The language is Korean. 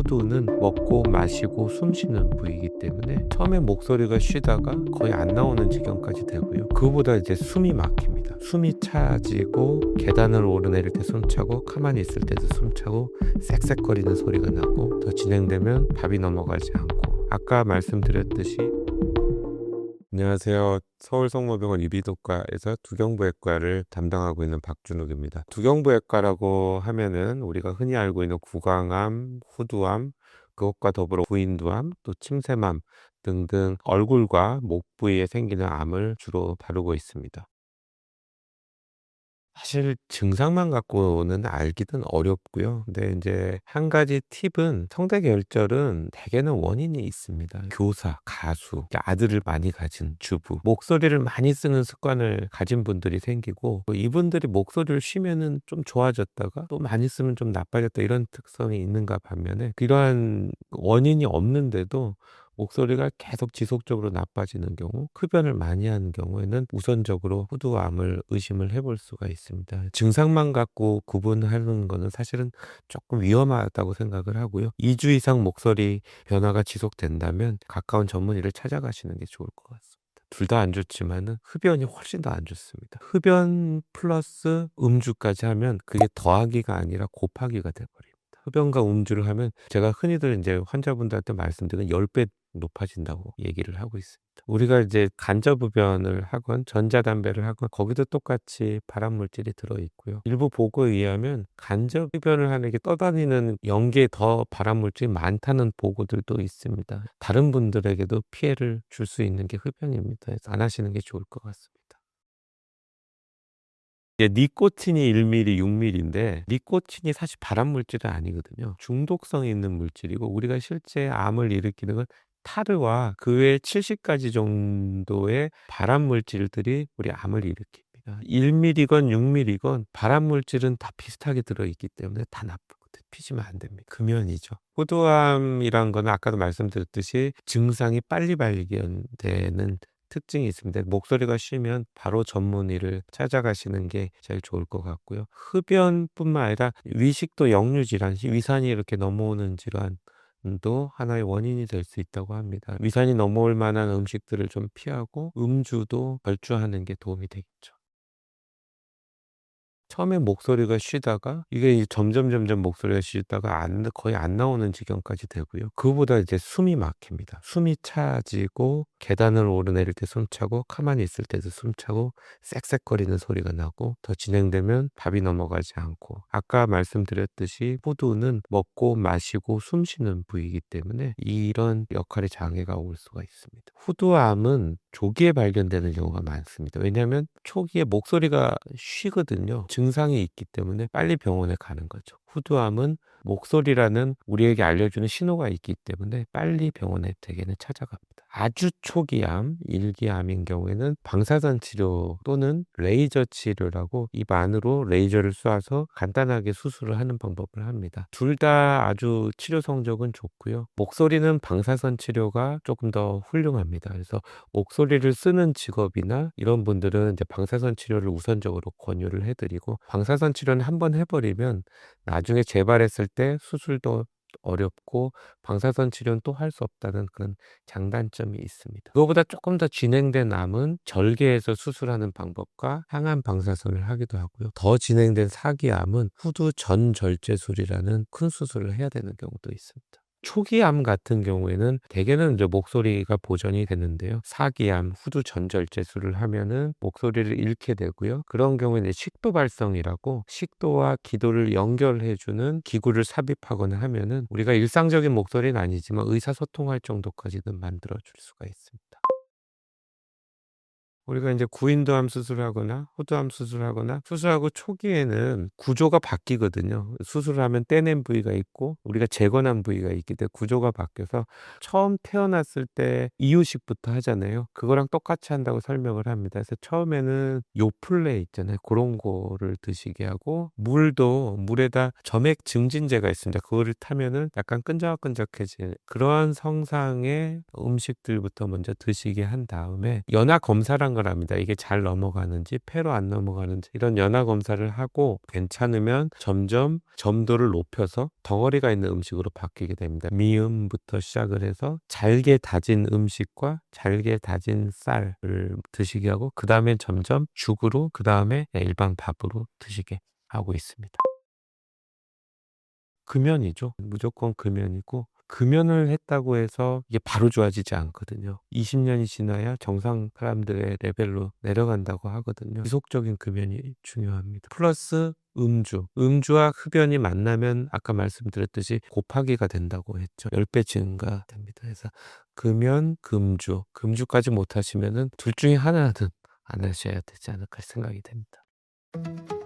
호두는 먹고 마시고 숨쉬는 부위이기 때문에 처음에 목소리가 쉬다가 거의 안 나오는 지경까지 되고요. 그거보다 이제 숨이 막힙니다. 숨이 차지고 계단을 오르내릴 때 숨차고 가만히 있을 때도 숨차고 쌕쌕거리는 소리가 나고 더 진행되면 밥이 넘어가지 않고 아까 말씀드렸듯이 안녕하세요. 서울성모병원 이비인후과에서 두경부외과를 담당하고 있는 박준욱입니다. 두경부외과라고 하면은 우리가 흔히 알고 있는 구강암, 후두암, 그것과 더불어 부인두암, 또 침샘암 등등 얼굴과 목 부위에 생기는 암을 주로 다루고 있습니다. 사실 증상만 갖고는 알기는 어렵고요. 근데 이제 한 가지 팁은 성대결절은 대개는 원인이 있습니다. 교사, 가수, 아들을 많이 가진 주부, 목소리를 많이 쓰는 습관을 가진 분들이 생기고 또 이분들이 목소리를 쉬면은 좀 좋아졌다가 또 많이 쓰면 좀 나빠졌다 이런 특성이 있는가 반면에 이러한 원인이 없는데도 목소리가 계속 지속적으로 나빠지는 경우, 흡연을 많이 하는 경우에는 우선적으로 후두암을 의심을 해볼 수가 있습니다. 증상만 갖고 구분하는 거는 사실은 조금 위험하다고 생각을 하고요. 2주 이상 목소리 변화가 지속된다면 가까운 전문의를 찾아가시는 게 좋을 것 같습니다. 둘 다 안 좋지만은 흡연이 훨씬 더 안 좋습니다. 흡연 플러스 음주까지 하면 그게 더하기가 아니라 곱하기가 돼버립니다. 흡연과 음주를 하면 제가 흔히들 이제 환자분들한테 말씀드리는 10배 높아진다고 얘기를 하고 있습니다. 우리가 이제 간접흡연을 하건 전자담배를 하건 거기도 똑같이 발암물질이 들어있고요. 일부 보고에 의하면 간접흡연을 하는 게 떠다니는 연기에 더 발암물질이 많다는 보고들도 있습니다. 다른 분들에게도 피해를 줄 수 있는 게 흡연입니다. 그래서 안 하시는 게 좋을 것 같습니다. 니코틴이 1mg, 6mg인데 니코틴이 사실 발암물질은 아니거든요. 중독성이 있는 물질이고 우리가 실제 암을 일으키는 건 타르와 그 외에 70가지 정도의 발암물질들이 우리 암을 일으킵니다. 1mg건 6mg건 발암물질은 다 비슷하게 들어있기 때문에 다 나쁘거든요. 피시면 안 됩니다. 금연이죠. 호두암이란 거는 아까도 말씀드렸듯이 증상이 빨리 발견되는 특징이 있습니다. 목소리가 쉬면 바로 전문의를 찾아가시는 게 제일 좋을 것 같고요. 흡연뿐만 아니라 위식도 역류 질환, 위산이 이렇게 넘어오는 질환도 하나의 원인이 될 수 있다고 합니다. 위산이 넘어올 만한 음식들을 좀 피하고 음주도 결주하는 게 도움이 되겠죠. 처음에 목소리가 쉬다가 이게 점점 목소리가 쉬다가 거의 안 나오는 지경까지 되고요. 그거보다 이제 숨이 막힙니다. 숨이 차지고 계단을 오르내릴 때 숨차고 가만히 있을 때도 숨차고 쌕쌕거리는 소리가 나고 더 진행되면 밥이 넘어가지 않고 아까 말씀드렸듯이 호두는 먹고 마시고 숨쉬는 부위이기 때문에 이런 역할의 장애가 올 수가 있습니다. 후두암은 조기에 발견되는 경우가 많습니다. 왜냐하면 초기에 목소리가 쉬거든요. 증상이 있기 때문에 빨리 병원에 가는 거죠. 후두암은 목소리라는 우리에게 알려주는 신호가 있기 때문에 빨리 병원에 대개는 찾아갑니다. 아주 초기암, 일기암인 경우에는 방사선 치료 또는 레이저 치료라고 입 안으로 레이저를 쏴서 간단하게 수술을 하는 방법을 합니다. 둘 다 아주 치료 성적은 좋고요. 목소리는 방사선 치료가 조금 더 훌륭합니다. 그래서 목소리를 쓰는 직업이나 이런 분들은 이제 방사선 치료를 우선적으로 권유를 해드리고 방사선 치료는 한번 해버리면 나중에 재발했을 때 수술도 어렵고 방사선 치료는 또 할 수 없다는 그런 장단점이 있습니다. 그거보다 조금 더 진행된 암은 절개해서 수술하는 방법과 항암 방사선을 하기도 하고요. 더 진행된 사기암은 후두 전절제술이라는 큰 수술을 해야 되는 경우도 있습니다. 초기암 같은 경우에는 대개는 이제 목소리가 보존이 되는데요. 사기암, 후두 전절제술을 하면은 목소리를 잃게 되고요. 그런 경우에는 식도 발성이라고 식도와 기도를 연결해주는 기구를 삽입하거나 하면은 우리가 일상적인 목소리는 아니지만 의사소통할 정도까지는 만들어줄 수가 있습니다. 우리가 이제 구인도암 수술하거나 호두암 수술하거나 수술하고 초기에는 구조가 바뀌거든요. 수술을 하면 떼낸 부위가 있고 우리가 재건한 부위가 있기 때문에 구조가 바뀌어서 처음 태어났을 때 이유식부터 하잖아요. 그거랑 똑같이 한다고 설명을 합니다. 그래서 처음에는 요플레 있잖아요. 그런 거를 드시게 하고 물에다 점액 증진제가 있습니다. 그거를 타면은 약간 끈적끈적해지는 그러한 성상의 음식들부터 먼저 드시게 한 다음에 연화 검사란 생각을 합니다. 이게 잘 넘어가는지 폐로 안 넘어가는지 이런 연화 검사를 하고 괜찮으면 점점 점도를 높여서 덩어리가 있는 음식으로 바뀌게 됩니다. 미음부터 시작을 해서 잘게 다진 음식과 잘게 다진 쌀을 드시게 하고 그 다음에 점점 죽으로 그 다음에 일반 밥으로 드시게 하고 있습니다. 금연이죠. 무조건 금연이고 금연을 했다고 해서 이게 바로 좋아지지 않거든요. 20년이 지나야 정상 사람들의 레벨로 내려간다고 하거든요. 지속적인 금연이 중요합니다. 플러스 음주. 음주와 흡연이 만나면 아까 말씀드렸듯이 곱하기가 된다고 했죠. 10배 증가됩니다. 그래서 금연, 금주. 금주까지 못하시면은 둘 중에 하나는 안 하셔야 되지 않을까 생각이 됩니다.